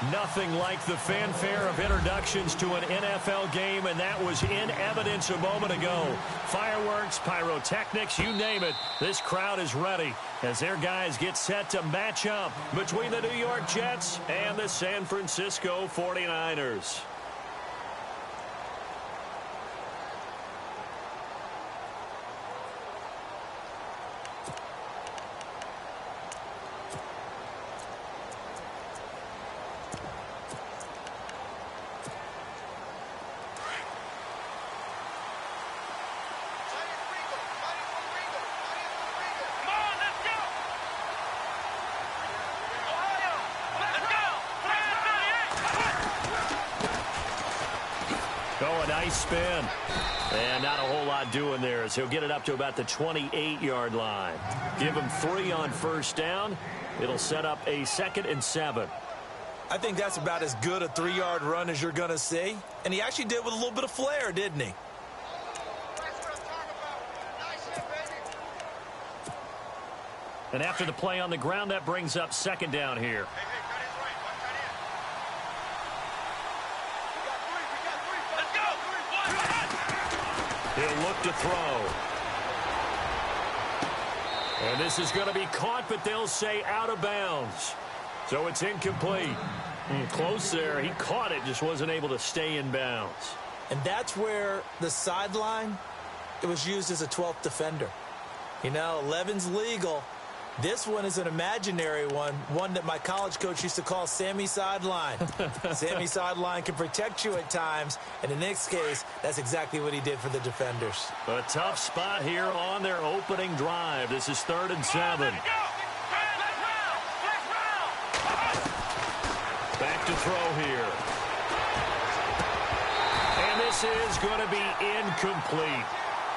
Nothing like the fanfare of introductions to an NFL game, and that was in evidence a moment ago. Fireworks, pyrotechnics, you name it. This crowd is ready as their guys get set to match up between the New York Jets and the San Francisco 49ers. Oh, a nice spin. And not a whole lot doing there as he'll get it up to about the 28-yard line. Give him 3 on first down. It'll set up a 2nd and 7. I think that's about as good a 3-yard run as you're going to see. And he actually did with a little bit of flair, didn't he? And after the play on the ground, that brings up 2nd down here. He'll look to throw. And this is going to be caught, but they'll say out of bounds. So it's incomplete. Close there. He caught it, just wasn't able to stay in bounds. And that's where the sideline, it was used as a 12th defender. You know, 11's legal. This one is an imaginary one that my college coach used to call Sammy Sideline. Sammy Sideline can protect you at times, and in this case, that's exactly what he did for the defenders. A tough spot here on their opening drive. This is 3rd and 7. Back to throw here. And this is going to be incomplete.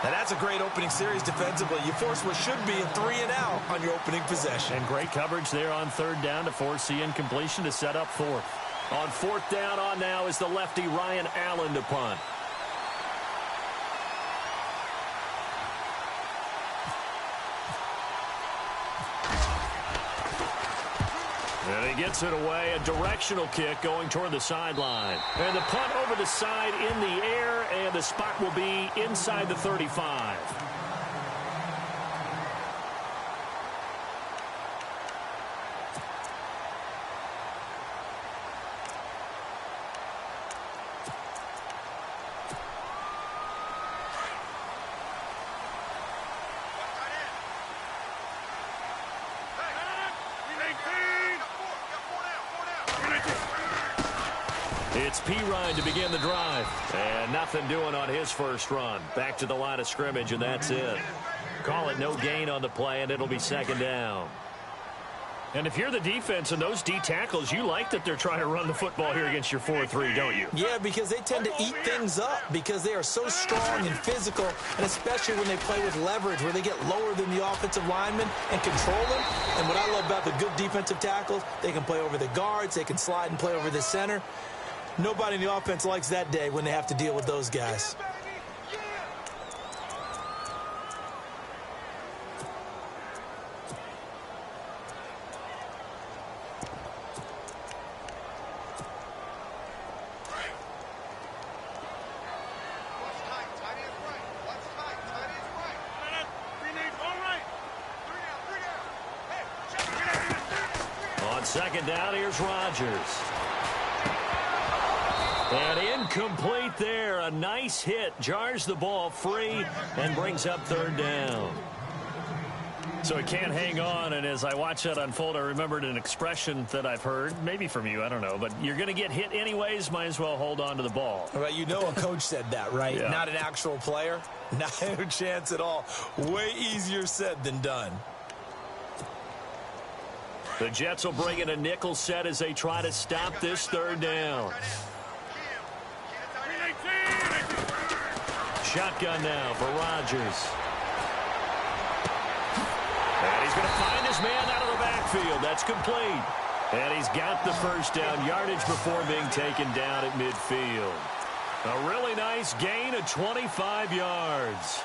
And that's a great opening series defensively. You force what should be a 3-and-out on your opening possession. And great coverage there on 3rd down to force the incompletion to set up 4th. On 4th down on now is the lefty Ryan Allen to punt. And he gets it away, a directional kick going toward the sideline. And the punt over the side in the air, and the spot will be inside the 35. It's P-Ryan to begin the drive. And nothing doing on his first run. Back to the line of scrimmage, and that's it. Call it no gain on the play, and it'll be 2nd down. And if you're the defense and those D tackles, you like that they're trying to run the football here against your 4-3, don't you? Yeah, because they tend to eat things up because they are so strong and physical, and especially when they play with leverage where they get lower than the offensive linemen and control them. And what I love about the good defensive tackles, they can play over the guards, they can slide and play over the center. Nobody in the offense likes that day when they have to deal with those guys. On 2nd down, here's Rodgers. And incomplete there. A nice hit. Jars the ball free and brings up 3rd down. So he can't hang on, and as I watch that unfold, I remembered an expression that I've heard, maybe from you, I don't know, but you're going to get hit anyways, might as well hold on to the ball. Right, you know a coach said that, right? Yeah. Not an actual player. Not a chance at all. Way easier said than done. The Jets will bring in a nickel set as they try to stop this 3rd down. Shotgun now for Rodgers. And he's going to find his man out of the backfield. That's complete. And he's got the first down yardage before being taken down at midfield. A really nice gain of 25 yards.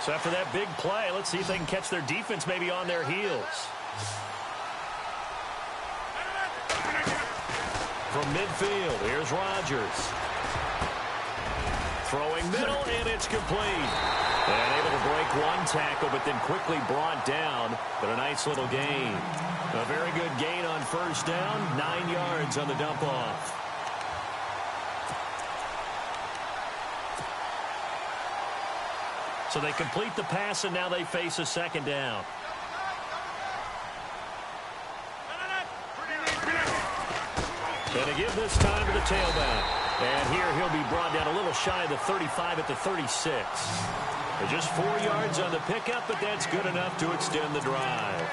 So after that big play, let's see if they can catch their defense maybe on their heels. From midfield, here's Rodgers. Throwing middle, and it's complete. And able to break one tackle, but then quickly brought down. But a nice little gain. A very good gain on first down. 9 yards on the dump-off. So they complete the pass, and now they face a second down. And to give this time to the tailback. And here he'll be brought down a little shy of the 35 at the 36. Just 4 yards on the pickup, but that's good enough to extend the drive.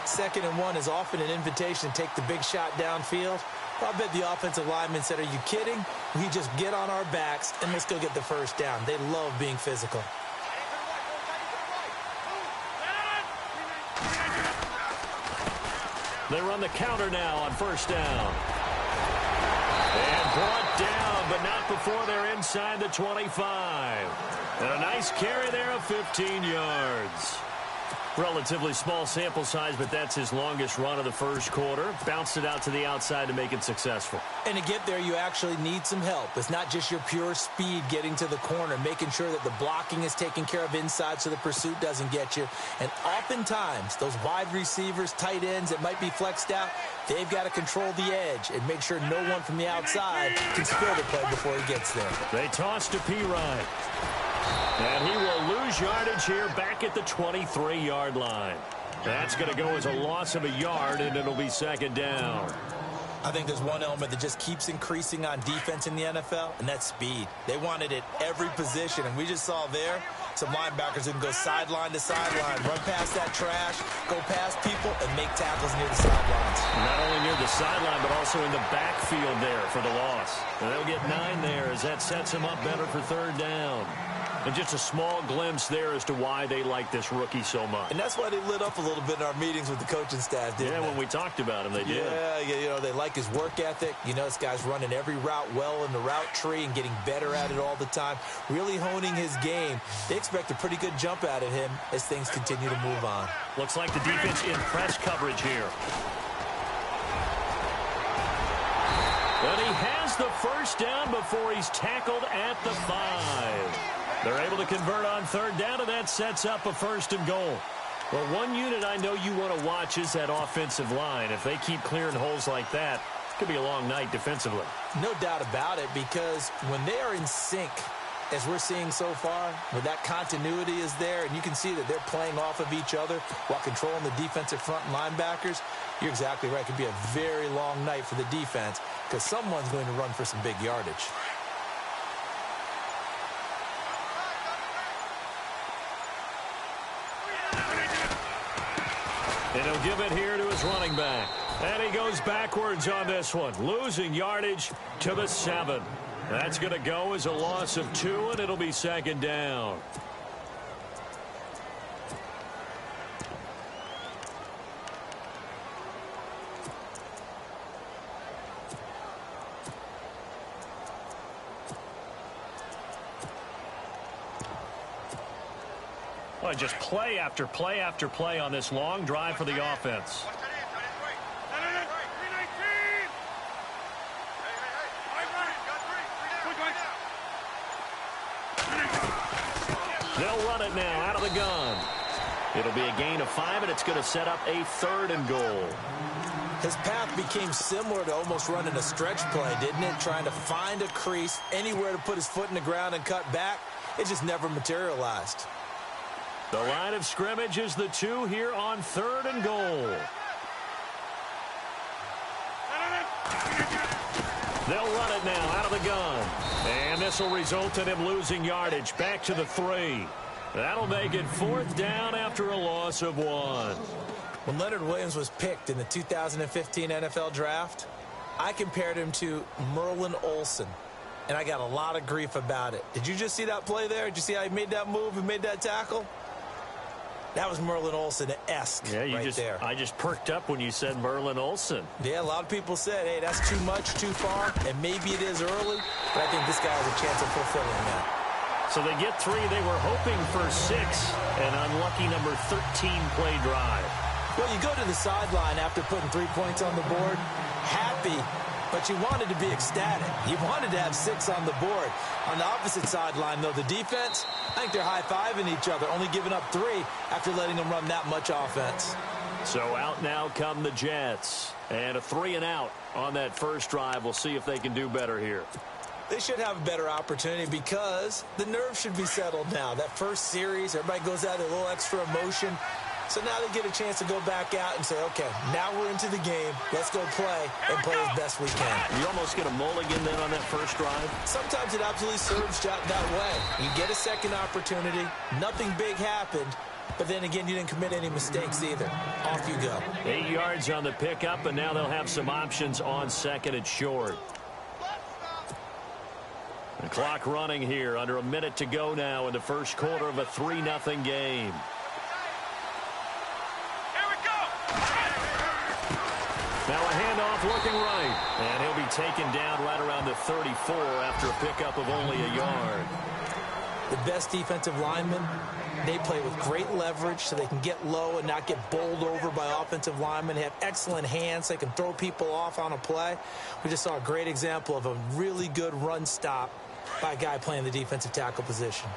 2nd and 1 is often an invitation to take the big shot downfield. I bet the offensive lineman said, are you kidding? We just get on our backs and let's go get the first down. They love being physical. They run the counter now on first down. And brought down, but not before they're inside the 25. And a nice carry there of 15 yards. Relatively small sample size, but that's his longest run of the first quarter. Bounced it out to the outside to make it successful. And to get there, you actually need some help. It's not just your pure speed getting to the corner, making sure that the blocking is taken care of inside so the pursuit doesn't get you. And oftentimes, those wide receivers, tight ends that might be flexed out, they've got to control the edge and make sure no one from the outside can spill the play before he gets there. They toss to P-Ryan. And he will lose yardage here back at the 23-yard line. That's going to go as a loss of a yard, and it'll be second down. I think there's one element that just keeps increasing on defense in the NFL, and that's speed. They want it at every position, and we just saw there some linebackers who can go sideline to sideline, run past that trash, go past people, and make tackles near the sidelines. Not only near the sideline, but also in the backfield there for the loss. And they'll get 9 there as that sets them up better for third down. And just a small glimpse there as to why they like this rookie so much. And that's why they lit up a little bit in our meetings with the coaching staff, didn't they? Yeah, when we talked about him, they did. Yeah, you know, they like his work ethic. You know, this guy's running every route well in the route tree and getting better at it all the time, really honing his game. They expect a pretty good jump out of him as things continue to move on. Looks like the defense in press coverage here. And he has the first down before he's tackled at the 5. They're able to convert on third down, and that sets up a 1st and goal. Well, one unit I know you want to watch is that offensive line. If they keep clearing holes like that, it could be a long night defensively. No doubt about it, because when they are in sync, as we're seeing so far, where that continuity is there, and you can see that they're playing off of each other while controlling the defensive front and linebackers, you're exactly right. It could be a very long night for the defense because someone's going to run for some big yardage. And he'll give it here to his running back. And he goes backwards on this one, losing yardage to the 7. That's going to go as a loss of 2, and it'll be second down. Well, just play after play after play on this long drive for the offense. They'll run it now out of the gun. It'll be a gain of 5, and it's going to set up a 3rd and goal. His path became similar to almost running a stretch play, didn't it? Trying to find a crease, anywhere to put his foot in the ground and cut back. It just never materialized. The line of scrimmage is the 2 here on 3rd and goal. They'll run it now out of the gun. And this will result in him losing yardage back to the 3. That'll make it 4th down after a loss of 1. When Leonard Williams was picked in the 2015 NFL Draft, I compared him to Merlin Olsen, and I got a lot of grief about it. Did you just see that play there? Did you see how he made that move and made that tackle? That was Merlin Olsen-esque there. I just perked up when you said Merlin Olsen. Yeah, a lot of people said, hey, that's too much, too far, and maybe it is early, but I think this guy has a chance of fulfilling that. So they get 3. They were hoping for 6. An unlucky number 13 play drive. Well, you go to the sideline after putting 3 points on the board, happy, but you wanted to be ecstatic. You wanted to have 6 on the board. On the opposite sideline, though, the defense, I think they're high-fiving each other, only giving up 3 after letting them run that much offense. So out now come the Jets. And a 3-and-out on that first drive. We'll see if they can do better here. They should have a better opportunity because the nerves should be settled now. That first series, everybody goes out with a little extra emotion. So now they get a chance to go back out and say, okay, now we're into the game. Let's go play and play as best we can. You almost get a mulligan then on that first drive? Sometimes it absolutely serves that way. You get a second opportunity. Nothing big happened. But then again, you didn't commit any mistakes either. Off you go. 8 yards on the pickup, and now they'll have some options on second and short. The clock running here. Under a minute to go now in the first quarter of a 3-0 game. Now a handoff looking right. And he'll be taken down right around the 34 after a pickup of only a yard. The best defensive linemen, they play with great leverage so they can get low and not get bowled over by offensive linemen. They have excellent hands. They can throw people off on a play. We just saw a great example of a really good run stop by a guy playing the defensive tackle position.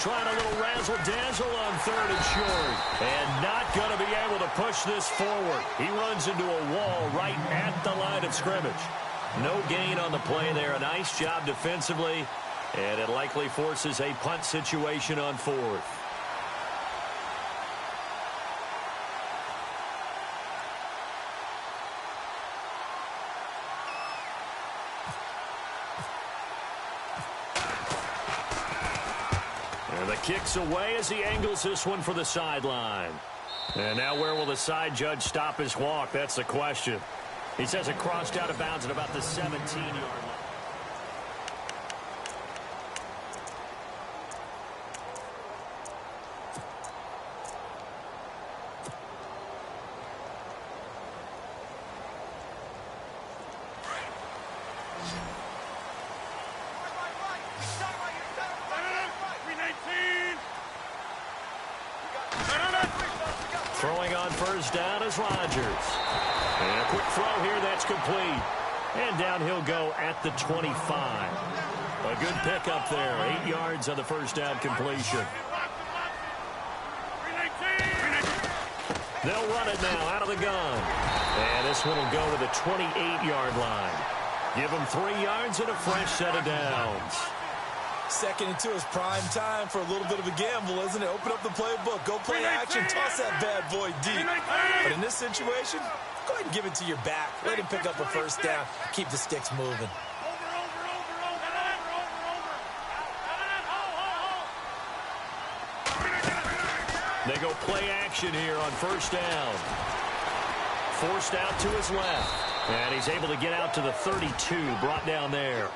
Trying a little razzle-dazzle on third and short. And not going to be able to push this forward. He runs into a wall right at the line of scrimmage. No gain on the play there. A nice job defensively. And it likely forces a punt situation on fourth. And the kick's away as he angles this one for the sideline. And now where will the side judge stop his walk? That's the question. He says it crossed out of bounds at about the 17-yard line. Throwing on first down is Rodgers. And a quick throw here that's complete. And down he'll go at the 25. A good pickup there. 8 yards on the first down completion. They'll run it now out of the gun. And this one will go to the 28-yard line. Give them 3 yards and a fresh set of downs. Second and 2 is prime time for a little bit of a gamble, isn't it? Open up the playbook. Go play action. Toss that bad boy deep. But in this situation, go ahead and give it to your back. Let him pick up a first down. Keep the sticks moving. They go play action here on first down. Forced out to his left. And he's able to get out to the 32, brought down there.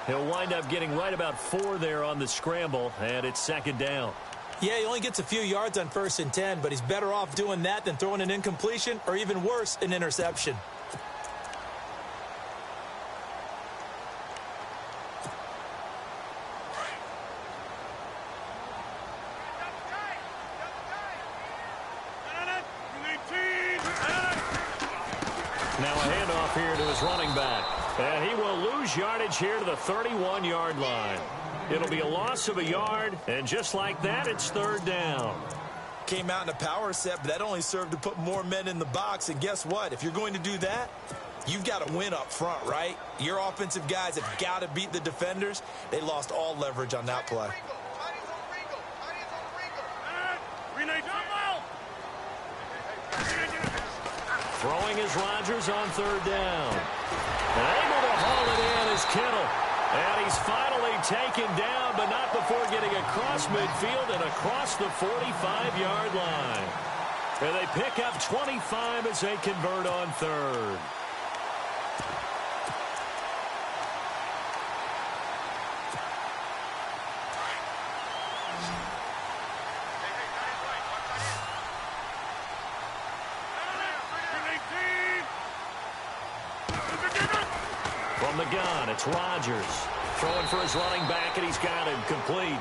He'll wind up getting right about 4 there on the scramble, and it's second down. Yeah, he only gets a few yards on 1st and 10, but he's better off doing that than throwing an incompletion or even worse, an interception. Now a handoff here to his running back. And he will lose yardage here to the 31-yard line. It'll be a loss of a yard, and just like that, it's third down. Came out in a power set, but that only served to put more men in the box. And guess what? If you're going to do that, you've got to win up front, right? Your offensive guys have got to beat the defenders. They lost all leverage on that play. Throwing is Rodgers on third down. And able to haul it in is Kittle. And he's finally taken down, but not before getting across midfield and across the 45-yard line. And they pick up 25 as they convert on third. gun. It's Rodgers throwing for his running back, and he's got him complete.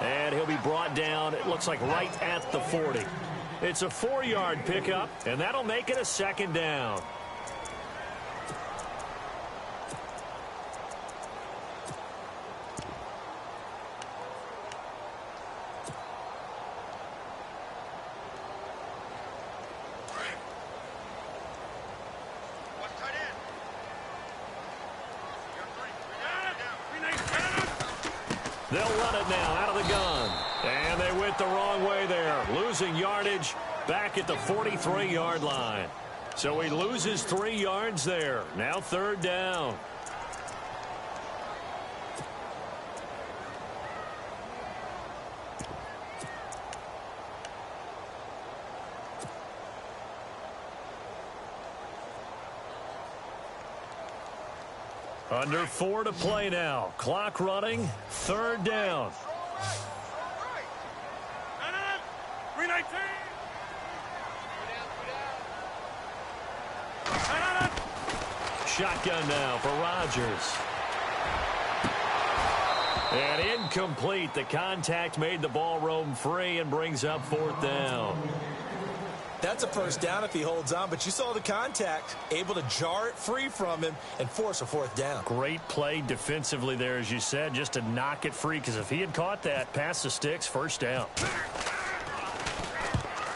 And he'll be brought down, it looks like, right at the 40. It's a 4-yard pickup, and that'll make it a second down. They'll run it now out of the gun. And they went the wrong way there. Losing yardage back at the 43-yard line. So he loses 3 yards there. Now third down. Under 4 to play now. Clock running. Third down. Shotgun now for Rodgers. And incomplete. The contact made the ball roam free and brings up fourth down. That's a first down if he holds on, but you saw the contact, able to jar it free from him and force a fourth down. Great play defensively there, as you said, just to knock it free, because if he had caught that, past the sticks, first down.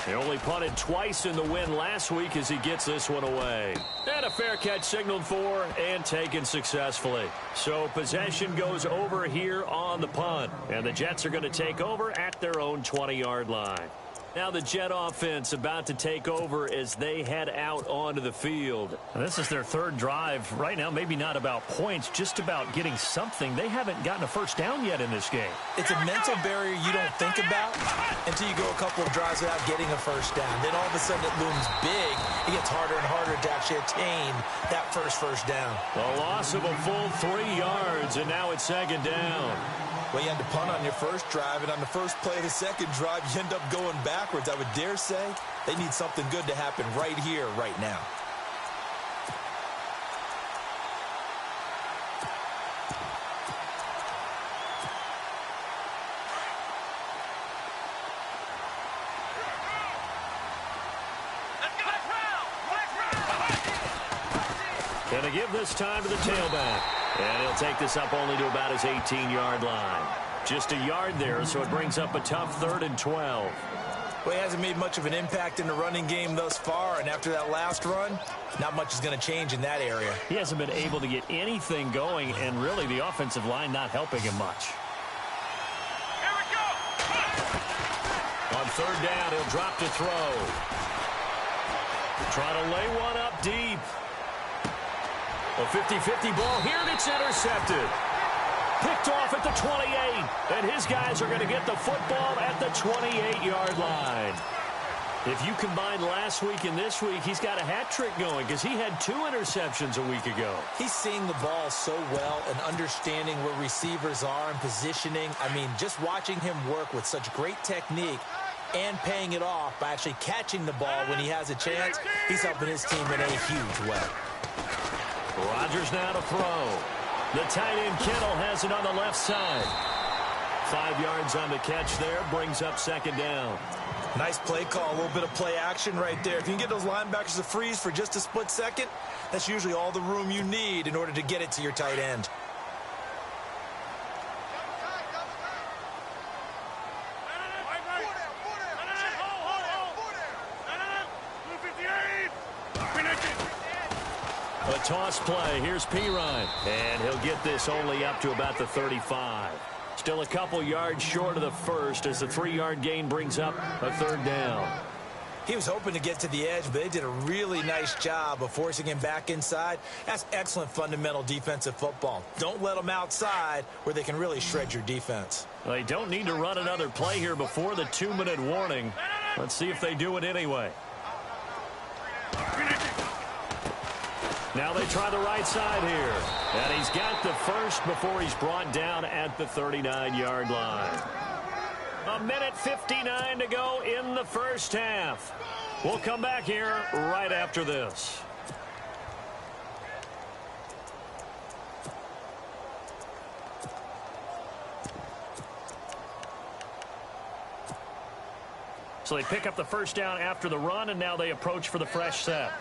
He only punted twice in the win last week as he gets this one away. And a fair catch signaled for and taken successfully. So possession goes over here on the punt, and the Jets are going to take over at their own 20-yard line. Now the Jet offense about to take over as they head out onto the field. And this is their third drive right now. Maybe not about points, just about getting something. They haven't gotten a first down yet in this game. It's a mental barrier you don't think about until you go a couple of drives without getting a first down. Then all of a sudden it looms big. It gets harder and harder to actually attain that first down. A loss of a full 3 yards, and now it's second down. Well, you had to punt on your first drive, and on the first play of the second drive, you end up going backwards. I would dare say they need something good to happen right here, right now. Going to give this time to the tailback. And he'll take this up only to about his 18-yard line. Just a yard there, so it brings up a tough 3rd and 12. Well, he hasn't made much of an impact in the running game thus far, and after that last run, not much is going to change in that area. He hasn't been able to get anything going, and really the offensive line not helping him much. Here we go. On third down, he'll drop to throw. Trying to lay one up deep. A 50-50 ball here, and it's intercepted. Picked off at the 28, and his guys are going to get the football at the 28-yard line. If you combine last week and this week, he's got a hat trick going because he had 2 interceptions a week ago. He's seeing the ball so well and understanding where receivers are and positioning. I mean, just watching him work with such great technique and paying it off by actually catching the ball when he has a chance, he's helping his team in a huge way. Rodgers now to throw. The tight end Kittle has it on the left side. 5 yards on the catch there, brings up second down. Nice play call, a little bit of play action right there. If you can get those linebackers to freeze for just a split second, that's usually all the room you need in order to get it to your tight end. A toss play. Here's Pirine. And he'll get this only up to about the 35. Still a couple yards short of the first as the 3-yard gain brings up a third down. He was hoping to get to the edge, but they did a really nice job of forcing him back inside. That's excellent fundamental defensive football. Don't let them outside where they can really shred your defense. Well, they don't need to run another play here before the 2-minute warning. Let's see if they do it anyway. Now they try the right side here. And he's got the first before he's brought down at the 39-yard line. 1:59 to go in the first half. We'll come back here right after this. So they pick up the first down after the run, and now they approach for the fresh set.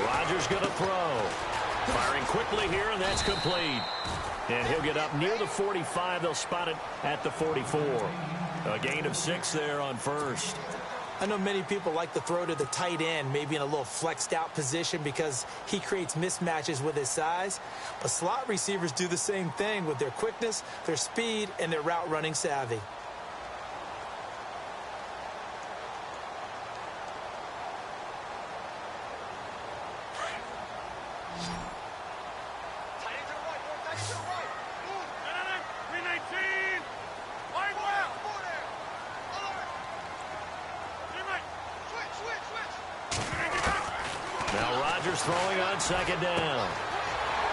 Rodgers going to throw. Firing quickly here, and that's complete. And he'll get up near the 45. They'll spot it at the 44. A gain of 6 there on first. I know many people like to throw to the tight end, maybe in a little flexed out position because he creates mismatches with his size. But slot receivers do the same thing with their quickness, their speed, and their route running savvy. Now Rodgers throwing on second down.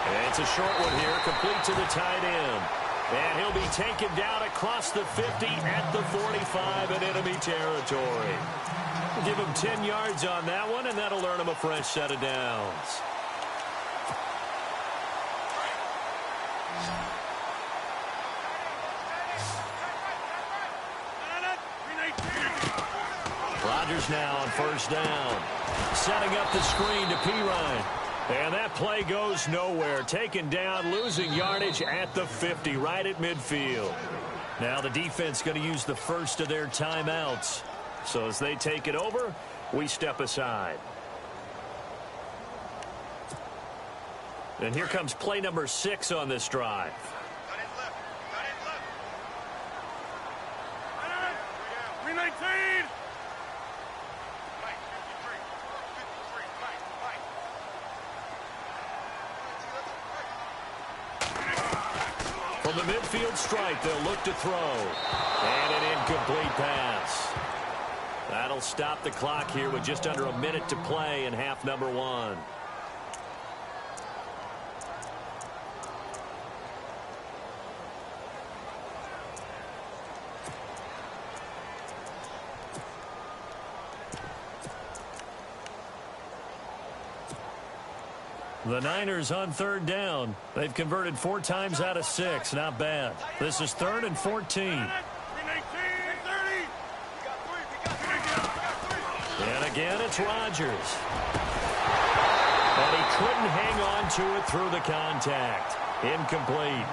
And it's a short one here, complete to the tight end. And he'll be taken down across the 50 at the 45 in enemy territory. We'll give him 10 yards on that one, and that'll earn him a fresh set of downs. Rodgers now on first down. Setting up the screen to Pirine. And that play goes nowhere. Taken down, losing yardage at the 50, right at midfield. Now the defense going to use the first of their timeouts. So as they take it over, we step aside. And here comes play number 6 on this drive. From the midfield stripe, they'll look to throw. And an incomplete pass. That'll stop the clock here with just under a minute to play in half number 1. The Niners on third down. They've converted 4 times out of 6. Not bad. This is 3rd and 14. And again, it's Rodgers. And he couldn't hang on to it through the contact. Incomplete.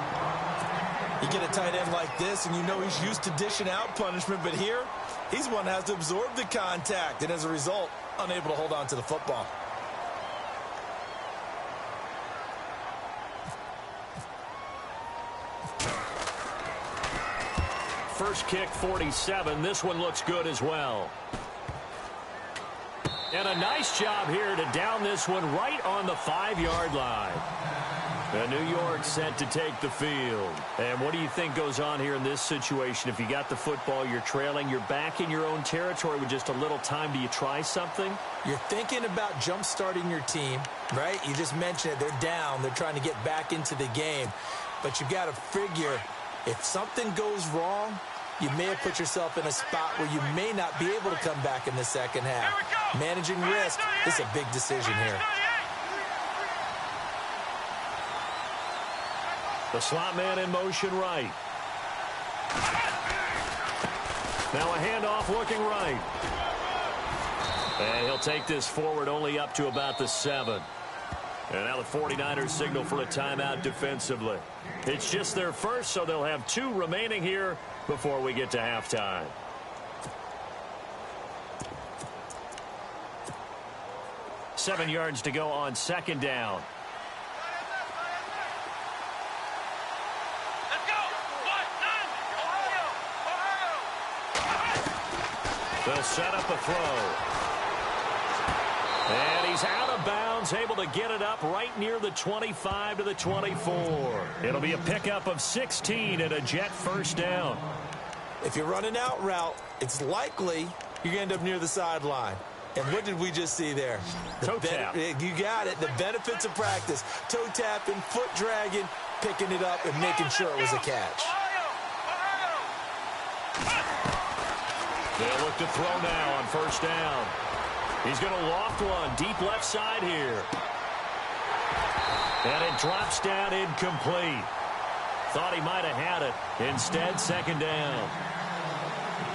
You get a tight end like this, and you know he's used to dishing out punishment, but here, he's one that has to absorb the contact, and as a result, unable to hold on to the football. First kick, 47. This one looks good as well. And a nice job here to down this one right on the 5-yard line. And New York set to take the field. And what do you think goes on here in this situation? If you got the football, you're trailing, you're back in your own territory with just a little time. Do you try something? You're thinking about jump-starting your team, right? You just mentioned it. They're down. They're trying to get back into the game. But you've got to figure, if something goes wrong, you may have put yourself in a spot where you may not be able to come back in the second half. Managing risk is a big decision here. The slot man in motion right. Now a handoff looking right. And he'll take this forward only up to about the 7. And now the 49ers signal for a timeout defensively. It's just their first, so they'll have 2 remaining here before we get to halftime. Seven yards to go on second down. Let's go! They'll set up a throw. And he's out of bounds, able to get it up right near the 25 to the 24. It'll be a pickup of 16 and a Jet first down. If you're running out route, it's likely you're going to end up near the sideline. And what did we just see there? Toe tap. You got it. The benefits of practice. Toe tapping, foot dragging, picking it up, and making sure it was a catch. They'll look to throw now on first down. He's going to loft one deep left side here. And it drops down incomplete. Thought he might have had it. Instead, second down.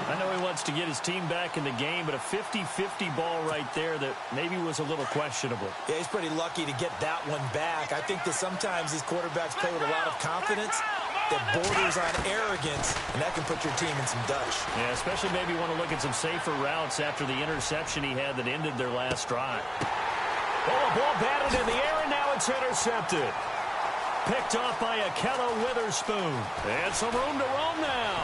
I know he wants to get his team back in the game, but a 50-50 ball right there that maybe was a little questionable. Yeah, he's pretty lucky to get that one back. I think that sometimes these quarterbacks play with a lot of confidence that borders on arrogance, and that can put your team in some dutch. Yeah, especially maybe want to look at some safer routes after the interception he had that ended their last drive. Oh, a ball batted in the air, and now it's intercepted. Picked off by a cLoWninAtWilL100's. And some room to roam now.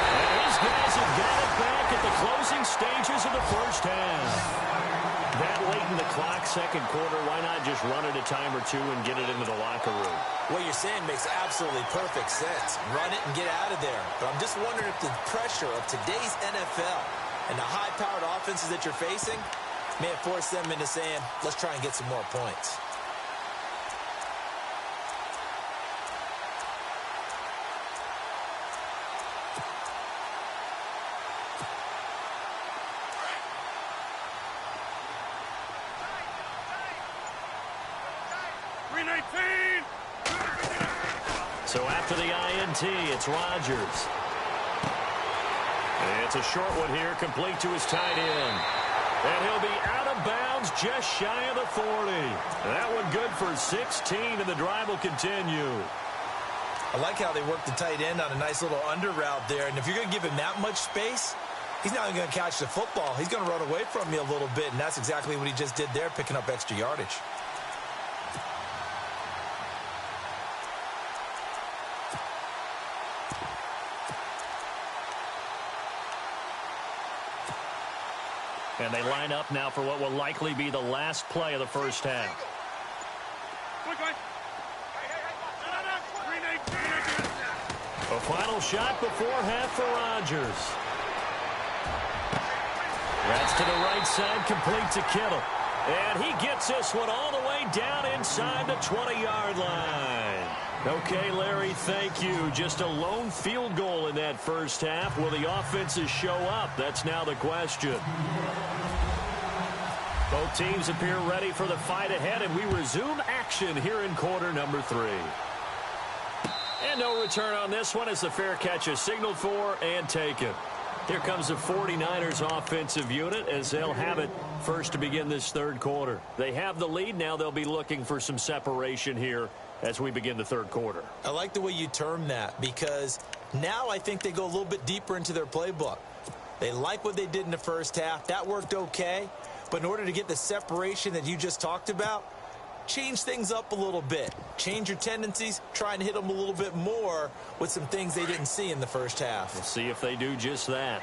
And these guys have got it back at the closing stages of the first half. That late in the clock, second quarter, why not just run it a time or two and get it into the locker room? What you're saying makes absolutely perfect sense. Run it and get out of there. But I'm just wondering if the pressure of today's NFL and the high-powered offenses that you're facing may have forced them into saying, let's try and get some more points. So after the INT, it's Rodgers. It's a short one here, complete to his tight end. And he'll be out of bounds just shy of the 40. That one good for 16, and the drive will continue. I like how they work the tight end on a nice little under route there. And if you're going to give him that much space, he's not even going to catch the football. He's going to run away from you a little bit, and that's exactly what he just did there, picking up extra yardage. And they line up now for what will likely be the last play of the first half. A final shot before half for Rodgers. That's to the right side, complete to Kittle. And he gets this one all the way down inside the 20-yard line. Okay, Larry, thank you. Just a lone field goal in that first half. Will the offenses show up? That's now the question. Both teams appear ready for the fight ahead, and we resume action here in quarter number 3. And no return on this one as the fair catch is signaled for and taken. Here comes the 49ers offensive unit as they'll have it first to begin this third quarter. They have the lead. Now they'll be looking for some separation here as we begin the third quarter. I like the way you term that because now I think they go a little bit deeper into their playbook. They like what they did in the first half. That worked okay. But in order to get the separation that you just talked about, change things up a little bit. Change your tendencies. Try and hit them a little bit more with some things they didn't see in the first half. We'll see if they do just that.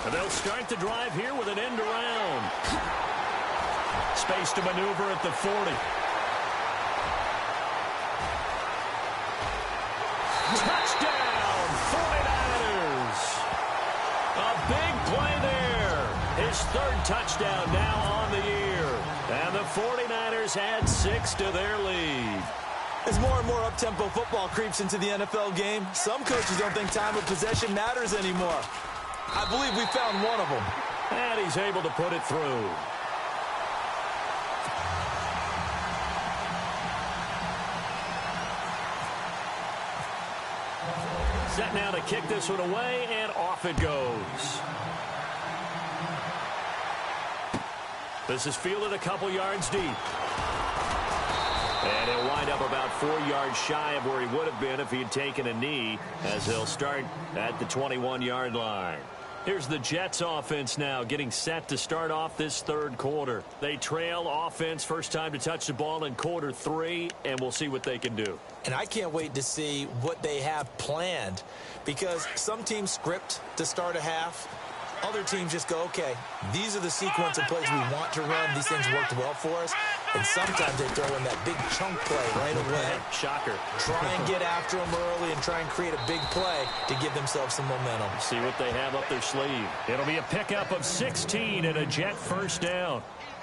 And they'll start the drive here with an end around. Space to maneuver at the 40. Touchdown, 49ers. A big play there. His third touchdown now on the year. And the 49ers add 6 to their lead. As more and more up-tempo football creeps into the NFL game, some coaches don't think time of possession matters anymore. I believe we found one of them. And he's able to put it through. Set now to kick this one away, and off it goes. This is fielded a couple yards deep. And he'll wind up about 4 yards shy of where he would have been if he had taken a knee, as they'll start at the 21-yard line. Here's the Jets offense now getting set to start off this third quarter. They trail offense, first time to touch the ball in quarter 3, and we'll see what they can do. And I can't wait to see what they have planned, because some teams script to start a half. Other teams just go, okay, these are the sequence of plays we want to run. These things worked well for us. And sometimes they throw in that big chunk play right away. Shocker. Try and get after them early and try and create a big play to give themselves some momentum. See what they have up their sleeve. It'll be a pickup of 16 and a Jet first down.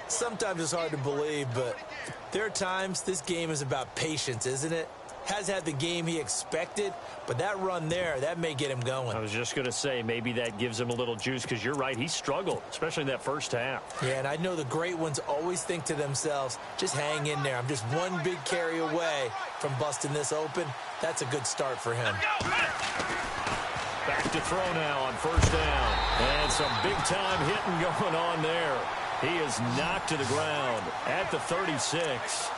Sometimes it's hard to believe, but there are times this game is about patience, isn't it? has had the game he expected, but that run there, that may get him going. I was just going to say, maybe that gives him a little juice, because you're right, he struggled, especially in that first half. Yeah, and I know the great ones always think to themselves, just hang in there. I'm just one big carry away from busting this open. That's a good start for him. Back to throw now on first down. And some big-time hitting going on there. He is knocked to the ground at the 36.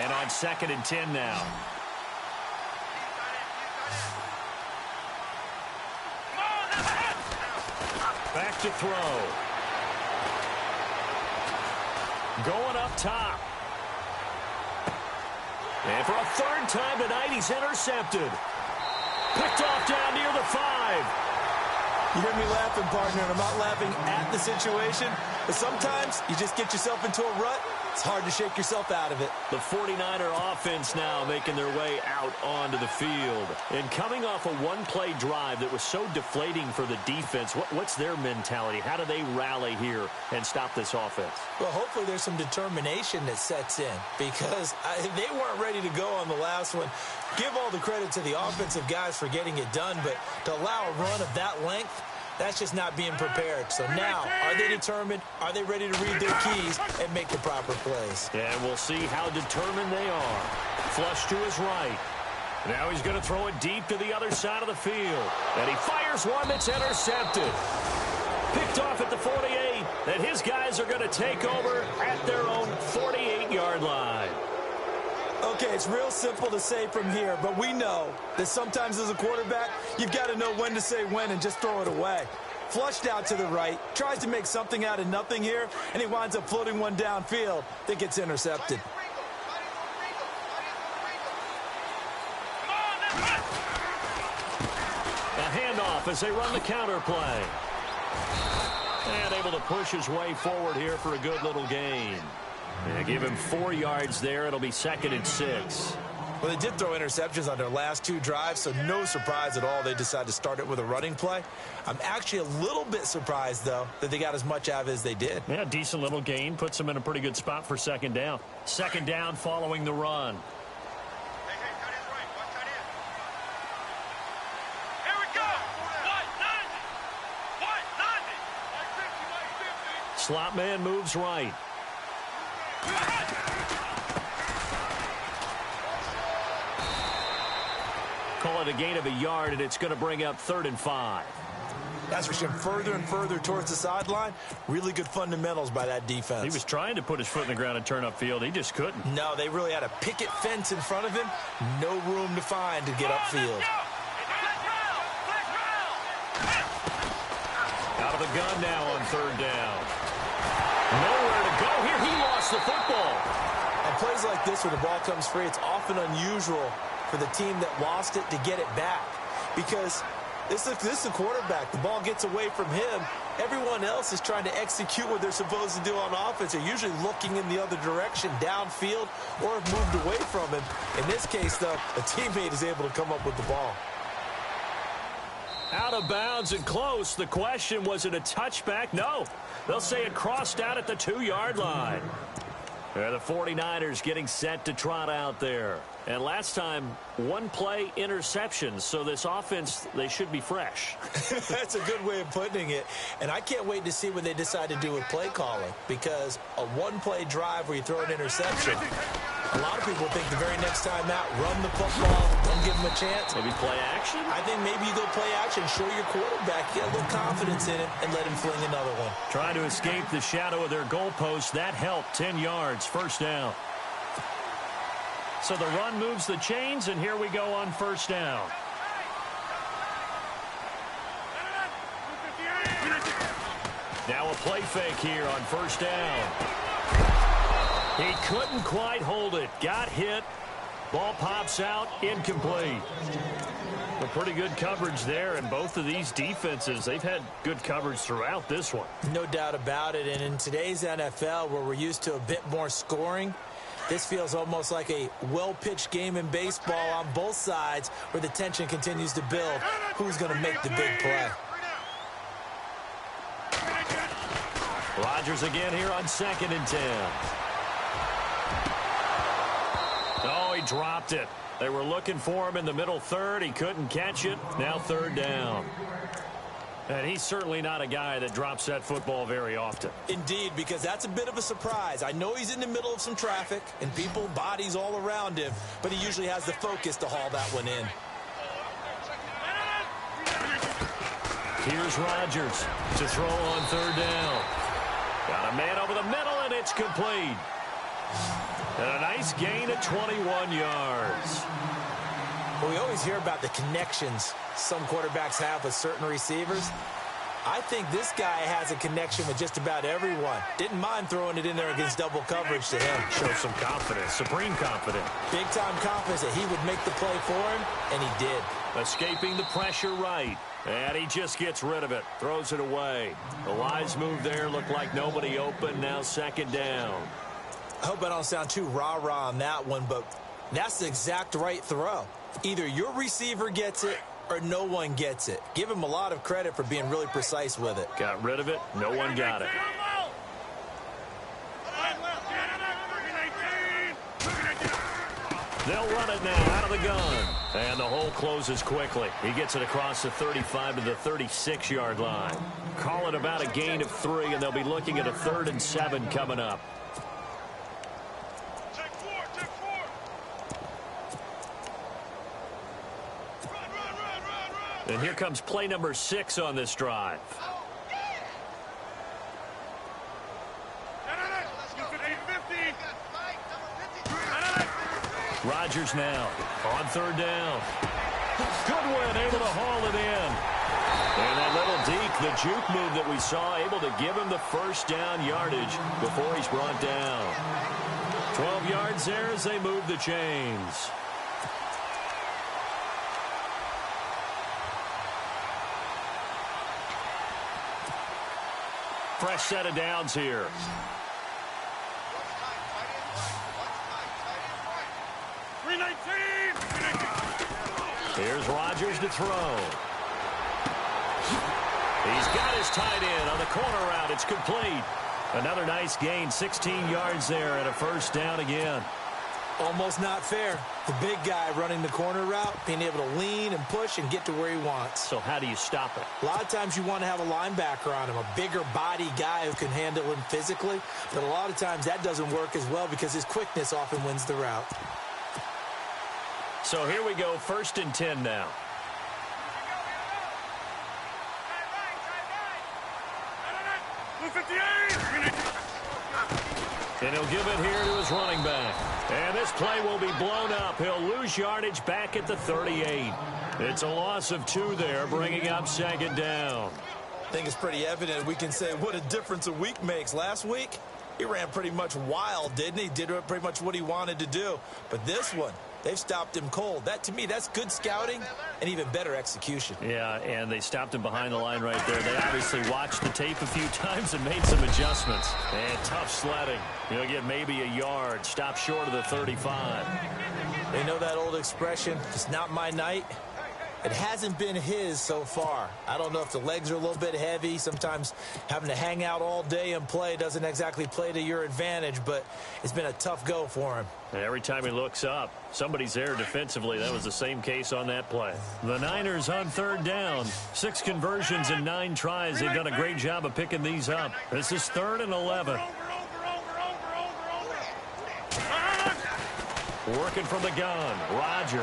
And on 2nd and 10 now. Back to throw. Going up top. And for a third time tonight, he's intercepted. Picked off down near the 5. You hear me laughing, partner, and I'm not laughing at the situation, but sometimes you just get yourself into a rut. It's hard to shake yourself out of it. The 49er offense now making their way out onto the field. And coming off a one-play drive that was so deflating for the defense, what's their mentality? How do they rally here and stop this offense? Well, hopefully there's some determination that sets in, because they weren't ready to go on the last one. Give all the credit to the offensive guys for getting it done, but to allow a run of that length, that's just not being prepared. So now, are they determined? Are they ready to read their keys and make the proper plays? And we'll see how determined they are. Flush to his right. Now he's going to throw it deep to the other side of the field. And he fires one that's intercepted. Picked off at the 48. And his guys are going to take over at their own 48-yard line. Okay, it's real simple to say from here, but we know that sometimes as a quarterback, you've got to know when to say when and just throw it away. Flushed out to the right, tries to make something out of nothing here, and he winds up floating one downfield that gets intercepted. A handoff as they run the counter play. And able to push his way forward here for a good little gain. They give him 4 yards there. It'll be 2nd and 6. Well, they did throw interceptions on their last 2 drives, so no surprise at all they decided to start it with a running play. I'm actually a little bit surprised, though, that they got as much out of it as they did. Yeah, decent little gain. Puts them in a pretty good spot for 2nd down. 2nd down following the run. Slot man moves right. Call it a gain of a yard, and it's going to bring up 3rd and 5. That's pushing further and further towards the sideline. Really good fundamentals by that defense. He was trying to put his foot in the ground and turn upfield. He just couldn't. No, they really had a picket fence in front of him. No room to find to get upfield. Out of the gun now on 3rd down. Nowhere to go here. He lost the football. On plays like this where the ball comes free, it's often unusual for the team that lost it to get it back, because this is a quarterback. The ball gets away from him. Everyone else is trying to execute what they're supposed to do on offense. They're usually looking in the other direction, downfield, or have moved away from him. In this case, though, a teammate is able to come up with the ball. Out of bounds and close. The question, was it a touchback? No. They'll say it crossed out at the 2-yard line. The 49ers getting set to trot out there. And last time, 1 play interception. So this offense, they should be fresh. That's a good way of putting it. And I can't wait to see what they decide to do with play calling, because a 1-play drive where you throw an interception, a lot of people think the very next time out, run the football, don't give them a chance. Maybe play action? I think maybe you go play action, show your quarterback, get a little confidence in it, and let him fling another one. Trying to escape the shadow of their goalpost. That helped. 10 yards, 1st down. So the run moves the chains, and here we go on 1st down. Now a play fake here on 1st down. He couldn't quite hold it. Got hit. Ball pops out. Incomplete. A pretty good coverage there, and both of these defenses, they've had good coverage throughout this one. No doubt about it, and in today's NFL, where we're used to a bit more scoring, this feels almost like a well-pitched game in baseball on both sides, where the tension continues to build. Who's going to make the big play? Rodgers again here on 2nd and 10. Oh, he dropped it. They were looking for him in the middle third. He couldn't catch it. Now 3rd down. And he's certainly not a guy that drops that football very often. Indeed, because that's a bit of a surprise. I know he's in the middle of some traffic and people, bodies all around him, but he usually has the focus to haul that one in. Here's Rodgers to throw on 3rd down. Got a man over the middle, and it's complete. And a nice gain of 21 yards. Well, we always hear about the connections some quarterbacks have with certain receivers. I think this guy has a connection with just about everyone. Didn't mind throwing it in there against double coverage to him. Shows some confidence, supreme confidence. Big-time confidence that he would make the play for him, and he did. Escaping the pressure right. And he just gets rid of it. Throws it away. The wise move there. Looked like nobody open. Now 2nd down. I hope I don't sound too rah-rah on that one, but that's the exact right throw. Either your receiver gets it or no one gets it. Give him a lot of credit for being really precise with it. Got rid of it. No one got it. They'll run it now out of the gun. And the hole closes quickly. He gets it across the 35 to the 36-yard line. Call it about a gain of 3, and they'll be looking at a 3rd and 7 coming up. And here comes play number 6 on this drive. Rodgers now on 3rd down. Goodwin able to haul it in. And that little deke, the juke move that we saw, able to give him the 1st down yardage before he's brought down. 12 yards there as they move the chains. Fresh set of downs here. Here's Rodgers to throw. He's got his tight end on the corner route. It's complete. Another nice gain, 16 yards there and a 1st down again. Almost not fair. The big guy running the corner route, being able to lean and push and get to where he wants. So how do you stop it? A lot of times you want to have a linebacker on him, a bigger body guy who can handle him physically. But a lot of times that doesn't work as well because his quickness often wins the route. So here we go, 1st and 10 now. And he'll give it here to his running back. And this play will be blown up. He'll lose yardage back at the 38. It's a loss of 2 there, bringing up 2nd down. I think it's pretty evident. We can say what a difference a week makes. Last week, he ran pretty much wild, didn't he? Did pretty much what he wanted to do. But this one, they've stopped him cold. That, to me, that's good scouting and even better execution. Yeah, and they stopped him behind the line right there. They obviously watched the tape a few times and made some adjustments. And tough sledding. He'll get maybe a yard. Stop short of the 35. They know that old expression, it's not my night. It hasn't been his so far. I don't know if the legs are a little bit heavy. Sometimes having to hang out all day and play doesn't exactly play to your advantage, but it's been a tough go for him. And every time he looks up, somebody's there defensively. That was the same case on that play. The Niners on 3rd down. 6 conversions and 9 tries. They've done a great job of picking these up. This is 3rd and 11. Working from the gun, Rodgers.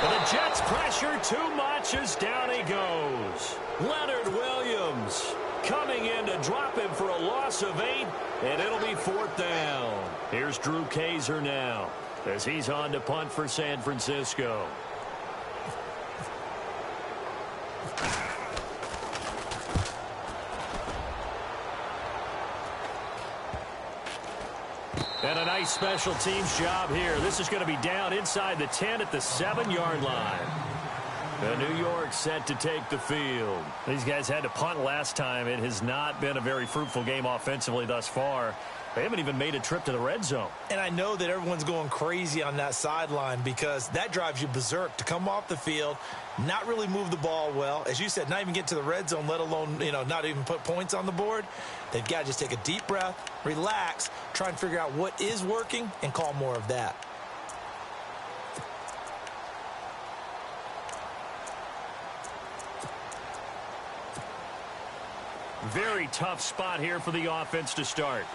And the Jets pressure too much as down he goes. Leonard Williams coming in to drop him for a loss of 8, and it'll be 4th down. Here's Drew Kaiser now as he's on to punt for San Francisco. And a nice special teams job here. This is going to be down inside the 10 at the 7-yard line. And New York set to take the field. These guys had to punt last time. It has not been a very fruitful game offensively thus far. They haven't even made a trip to the red zone. And I know that everyone's going crazy on that sideline because that drives you berserk to come off the field, not really move the ball well. As you said, not even get to the red zone, let alone, not even put points on the board. They've got to just take a deep breath, relax, try and figure out what is working, and call more of that. Very tough spot here for the offense to start.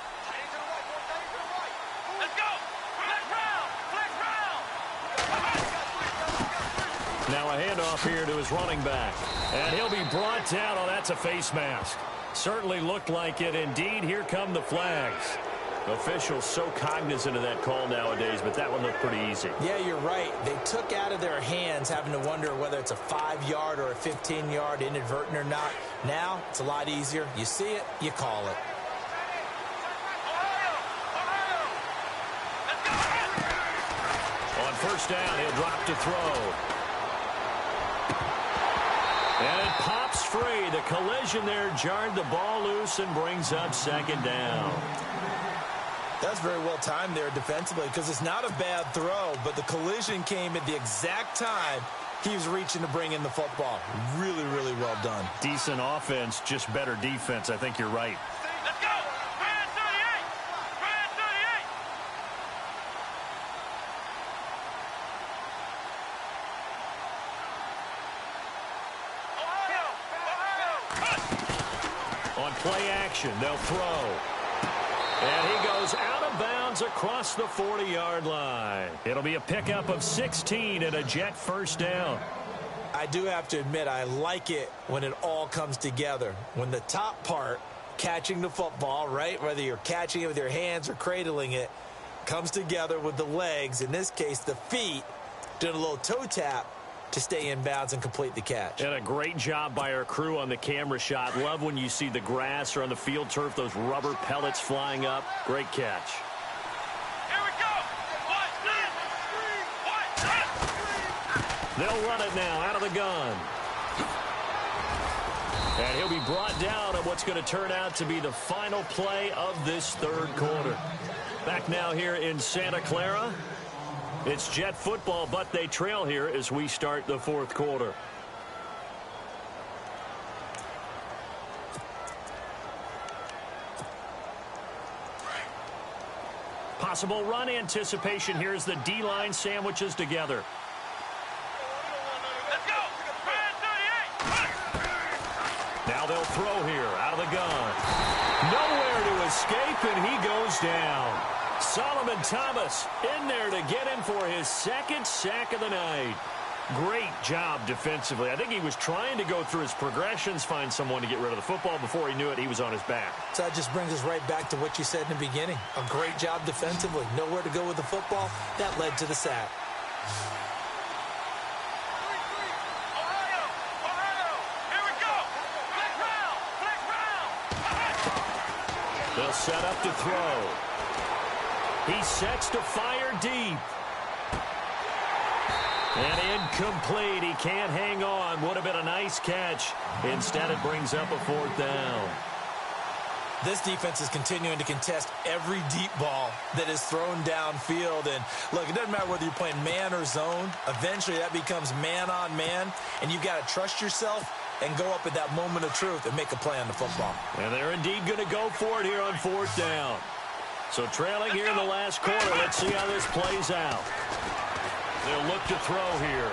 Now a handoff here to his running back. And he'll be brought down. Oh, that's a face mask. Certainly looked like it. Indeed, here come the flags. Officials so cognizant of that call nowadays, but that one looked pretty easy. Yeah, you're right. They took out of their hands having to wonder whether it's a 5-yard or a 15-yard inadvertent or not. Now, it's a lot easier. You see it, you call it. On first down, he'll drop to throw. And it pops free. The collision there jarred the ball loose and brings up second down. That's very well timed there defensively because it's not a bad throw, but the collision came at the exact time he was reaching to bring in the football. Really, really well done. Decent offense, just better defense. I think you're right. Let's go! Brand 38! Brand 38! On play action, they'll throw. And he goes out of bounds across the 40-yard line. It'll be a pickup of 16 and a Jet first down. I do have to admit, I like it when it all comes together. When the top part, catching the football, right, whether you're catching it with your hands or cradling it, comes together with the legs, in this case the feet, doing a little toe tap to stay in bounds and complete the catch. And a great job by our crew on the camera shot. Love when you see the grass or on the field turf, those rubber pellets flying up. Great catch. Here we go! They'll run it now out of the gun. And he'll be brought down on what's going to turn out to be the final play of this third quarter. Back now here in Santa Clara. It's Jet football, but they trail here as we start the fourth quarter. Possible run anticipation here as the D-line sandwiches together. Let's go! Brand 38! Now they'll throw here out of the gun. Nowhere to escape, and he goes down. Solomon Thomas in there to get him for his second sack of the night. Great job defensively. I think he was trying to go through his progressions, find someone to get rid of the football. Before he knew it, he was on his back. So that just brings us right back to what you said in the beginning. A great job defensively. Nowhere to go with the football. That led to the sack. Here we go! Flick round! They'll set up to throw. He sets to fire deep. And incomplete. He can't hang on. Would have been a nice catch. Instead, it brings up a fourth down. This defense is continuing to contest every deep ball that is thrown downfield. And, look, it doesn't matter whether you're playing man or zone. Eventually, that becomes man on man. And you've got to trust yourself and go up at that moment of truth and make a play on the football. And they're indeed going to go for it here on fourth down. So trailing here in the last quarter. Let's see how this plays out. They'll look to throw here.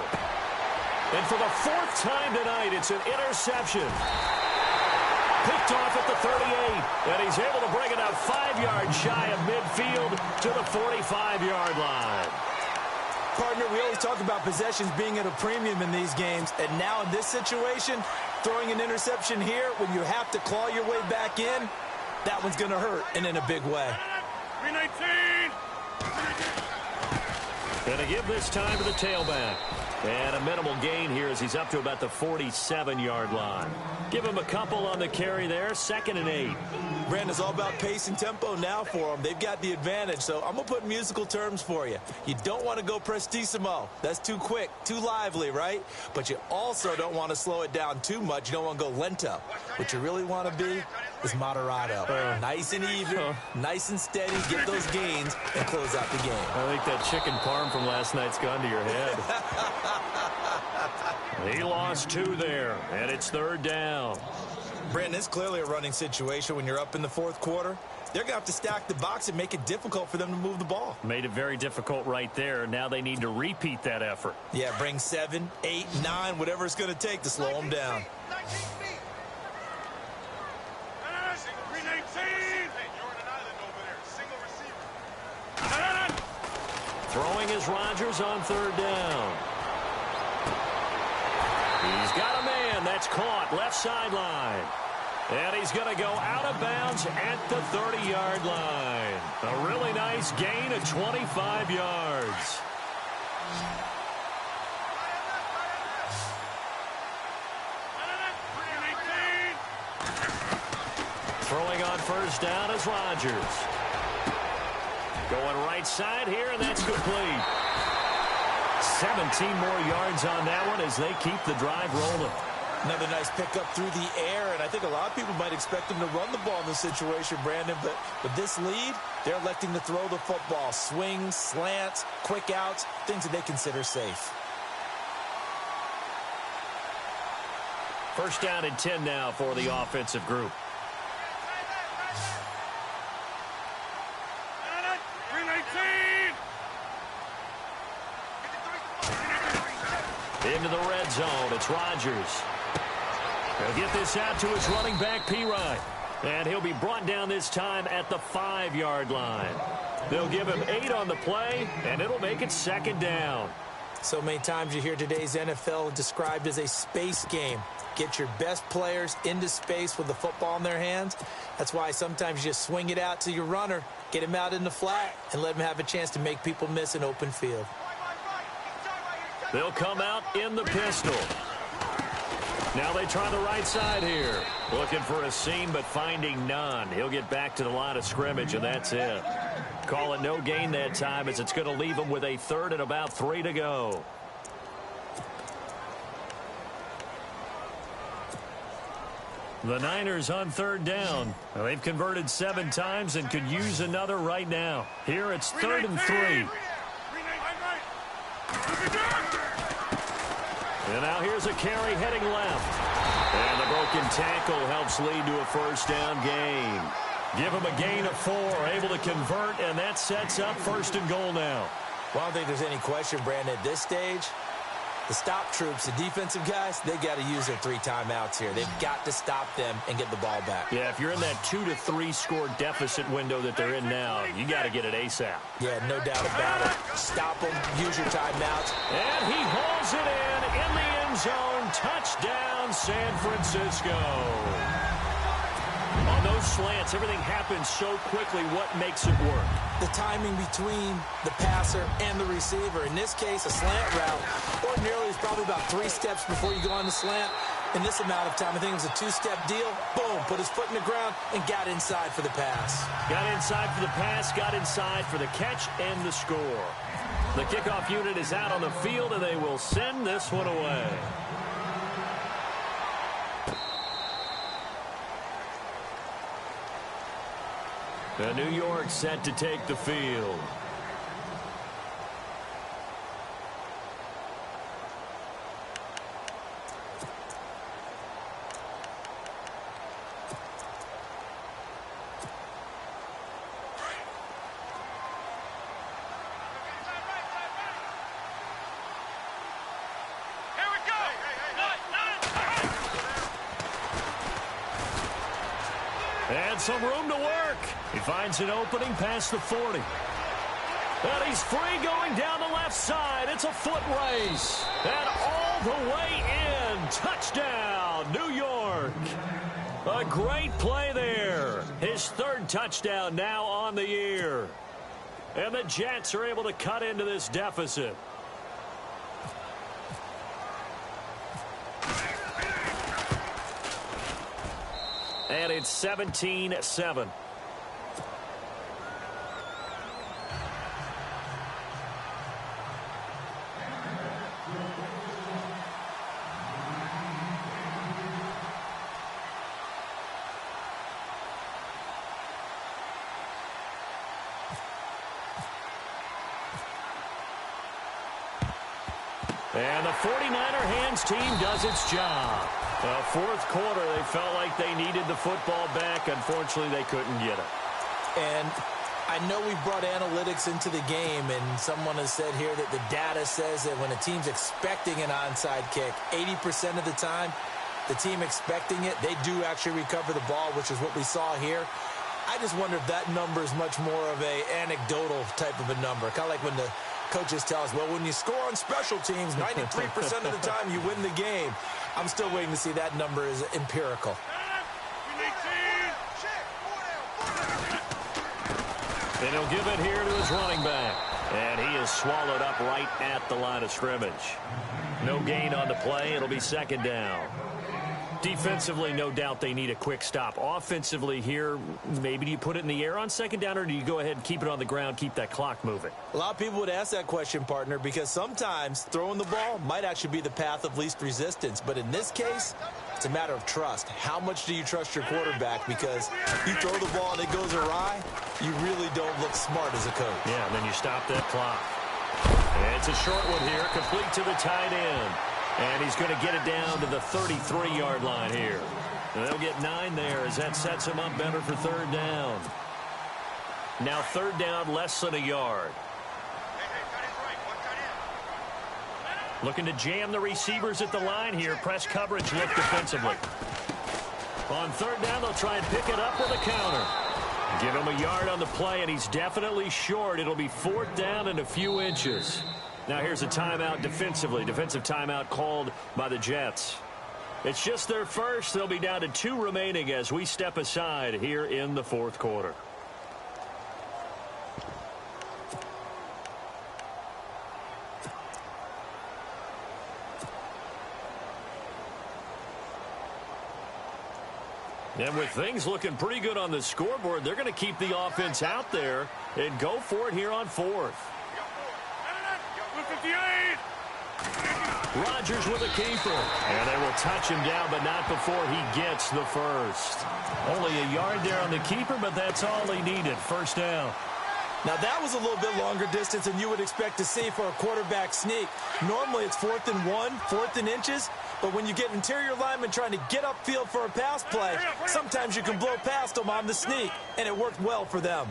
And for the fourth time tonight, it's an interception. Picked off at the 38. And he's able to bring it out 5 yards shy of midfield to the 45-yard line. Partner, we always talk about possessions being at a premium in these games. And now in this situation, throwing an interception here when you have to claw your way back in, that one's going to hurt, and in a big way. 319! Going to give this time to the tailback. And a minimal gain here as he's up to about the 47-yard line. Give him a couple on the carry there. 2nd and 8. Brandon, it's all about pace and tempo now for them. They've got the advantage, so I'm going to put musical terms for you. You don't want to go prestissimo. That's too quick, too lively, right? But you also don't want to slow it down too much. You don't want to go lento. What you really want to be is Moderato. Nice and even, nice and steady, get those gains, and close out the game. I think that chicken parm from last night's gone to your head. He lost 2 there, and it's 3rd down. Brandon, it's clearly a running situation when you're up in the 4th quarter. They're going to have to stack the box and make it difficult for them to move the ball. Made it very difficult right there. Now they need to repeat that effort. Yeah, bring 7, 8, 9, whatever it's going to take to slow them down. Throwing is Rodgers on 3rd down. He's got a man. That's caught. Left sideline. And he's going to go out of bounds at the 30-yard line. A really nice gain of 25 yards. Throwing on 1st down is Rodgers. Going right side here, and that's complete. 17 more yards on that one as they keep the drive rolling. Another nice pickup through the air, and I think a lot of people might expect them to run the ball in this situation, Brandon, but with this lead, they're electing to throw the football. Swings, slants, quick outs, things that they consider safe. 1st down and 10 now for the offensive group. Into the red zone, it's Rodgers. He'll get this out to his running back, P-Ryan. And he'll be brought down this time at the 5-yard line. They'll give him 8 on the play, and it'll make it 2nd down. So many times you hear today's NFL described as a space game. Get your best players into space with the football in their hands. That's why sometimes you just swing it out to your runner, get him out in the flat, and let him have a chance to make people miss an open field. They'll come out in the pistol. Now they try the right side here. Looking for a seam, but finding none. He'll get back to the line of scrimmage, and that's it. Call it no gain that time, as it's going to leave him with a 3rd and about 3 to go. The Niners on 3rd down. Well, they've converted 7 times and could use another right now. Here it's 3rd and 3. And now here's a carry heading left. And the broken tackle helps lead to a 1st down gain. Give him a gain of 4, able to convert, and that sets up 1st and goal now. Well, I don't think there's any question, Brandon, at this stage, the stop troops, the defensive guys, they got to use their 3 timeouts here. They've got to stop them and get the ball back. Yeah, if you're in that 2 to 3 score deficit window that they're in now, you got to get it ASAP. Yeah, no doubt about it. Stop them, use your timeouts. And he hauls it in the end zone. Touchdown, San Francisco. On those slants, everything happens so quickly. What makes it work? The timing between the passer and the receiver. In this case, a slant route ordinarily is probably about 3 steps before you go on the slant. In this amount of time, I think it was a 2-step deal. Boom, put his foot in the ground and got inside for the pass. Got inside for the pass, got inside for the catch and the score. The kickoff unit is out on the field, and they will send this one away. New York set to take the field. And some room to work. He finds an opening past the 40. And he's free going down the left side. It's a foot race. And all the way in. Touchdown, New York. A great play there. His 3rd touchdown now on the year. And the Jets are able to cut into this deficit. And it's 17-7. And the 49er hands team does its job. The fourth quarter, they felt like they needed the football back. Unfortunately, they couldn't get it. And I know we brought analytics into the game, and someone has said here that the data says that when a team's expecting an onside kick, 80% of the time, the team expecting it, they do actually recover the ball, which is what we saw here. I just wonder if that number is much more of a anecdotal type of a number. Kind of like when the coaches tell us, well, when you score on special teams, 93% of the time you win the game. I'm still waiting to see that number is empirical. And he'll give it here to his running back. And he is swallowed up right at the line of scrimmage. No gain on the play. It'll be second down. Defensively, no doubt they need a quick stop. Offensively here, maybe do you put it in the air on second down, or do you go ahead and keep it on the ground, keep that clock moving? A lot of people would ask that question, partner, because sometimes throwing the ball might actually be the path of least resistance. But in this case, it's a matter of trust. How much do you trust your quarterback? Because you throw the ball and it goes awry, you really don't look smart as a coach. Yeah, and then you stop that clock. And it's a short one here, complete to the tight end. And he's going to get it down to the 33-yard line here. And they'll get 9 there as that sets him up better for third down. Now third down, less than a yard. Looking to jam the receivers at the line here. Press coverage look defensively. On third down, they'll try and pick it up with a counter. Give him a yard on the play, and he's definitely short. It'll be fourth down and a few inches. Now here's a timeout defensively. Defensive timeout called by the Jets. It's just their first. They'll be down to 2 remaining as we step aside here in the fourth quarter. And with things looking pretty good on the scoreboard, they're going to keep the offense out there and go for it here on fourth. Rodgers with a keeper. And they will touch him down, but not before he gets the first. Only a yard there on the keeper, but that's all he needed. First down. Now, that was a little bit longer distance than you would expect to see for a quarterback sneak. Normally, it's 4th and 1, 4th and inches. But when you get interior linemen trying to get upfield for a pass play, sometimes you can blow past them on the sneak, and it worked well for them.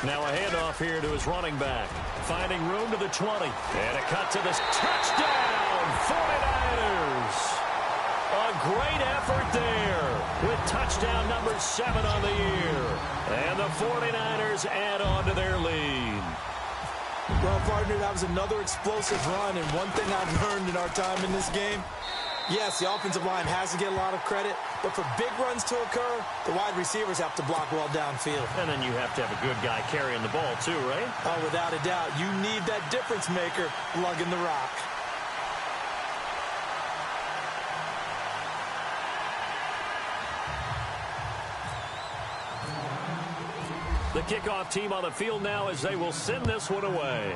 Now a handoff here to his running back. Finding room to the 20. And a cut to this touchdown, 49ers. A great effort there with touchdown number 7 on the year. And the 49ers add on to their lead. Well, partner, that was another explosive run. And one thing I've learned in our time in this game, yes, the offensive line has to get a lot of credit, but for big runs to occur, the wide receivers have to block well downfield. And then you have to have a good guy carrying the ball too, right? Oh, without a doubt. You need that difference maker lugging the rock. The kickoff team on the field now as they will send this one away.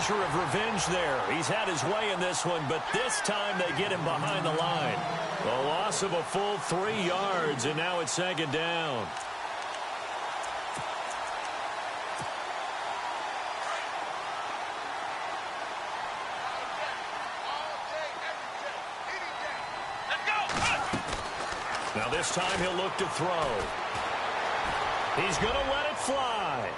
Of revenge there. He's had his way in this one, but this time they get him behind the line. A loss of a full 3 yards, and now it's second down. Now this time he'll look to throw. He's going to let it fly.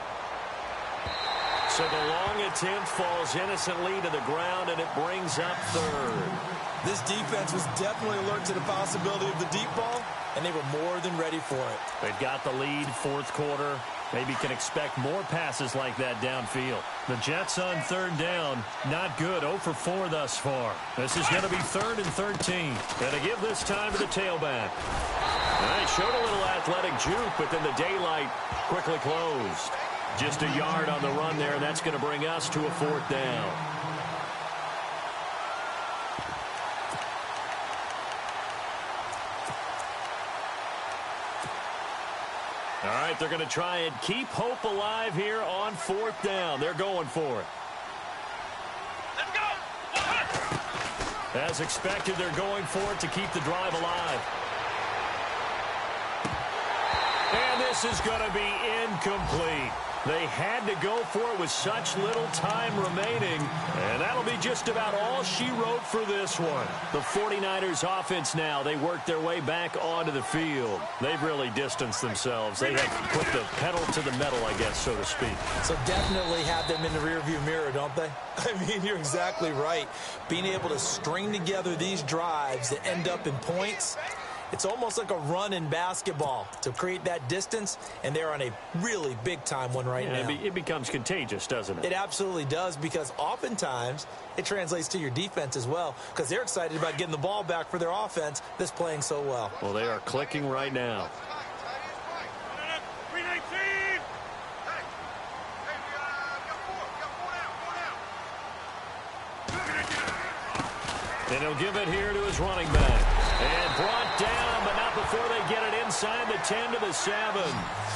So the long attempt falls innocently to the ground, and it brings up third. This defense was definitely alert to the possibility of the deep ball, and they were more than ready for it. They've got the lead, fourth quarter. Maybe can expect more passes like that downfield. The Jets on third down, not good, 0 for 4 thus far. This is going to be 3rd and 13. Going to give this time to the tailback. All right, showed a little athletic juke, but then the daylight quickly closed. Just a yard on the run there, and that's going to bring us to a 4th down. All right, they're going to try and keep hope alive here on 4th down. They're going for it. Let's go! As expected, they're going for it to keep the drive alive. And this is going to be incomplete. They had to go for it with such little time remaining, and that'll be just about all she wrote for this one. The 49ers offense now, they work their way back onto the field. They've really distanced themselves. They have put the pedal to the metal, I guess, so to speak. So definitely have them in the rearview mirror, don't they? I mean, you're exactly right. Being able to string together these drives that end up in points, it's almost like a run in basketball to create that distance, and they're on a really big-time one right now. It becomes contagious, doesn't it? It absolutely does, because oftentimes it translates to your defense as well, because they're excited about getting the ball back for their offense that's playing so well. Well, they are clicking right now. And he'll give it here to his running back. And brought down, but not before they get it inside the 10 to the 7.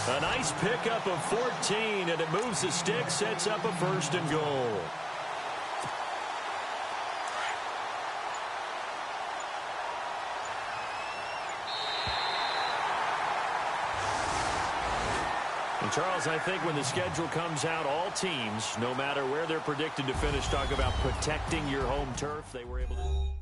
A nice pickup of 14, and it moves the stick, sets up a 1st and goal. And Charles, I think when the schedule comes out, all teams, no matter where they're predicted to finish, talk about protecting your home turf. They were able to...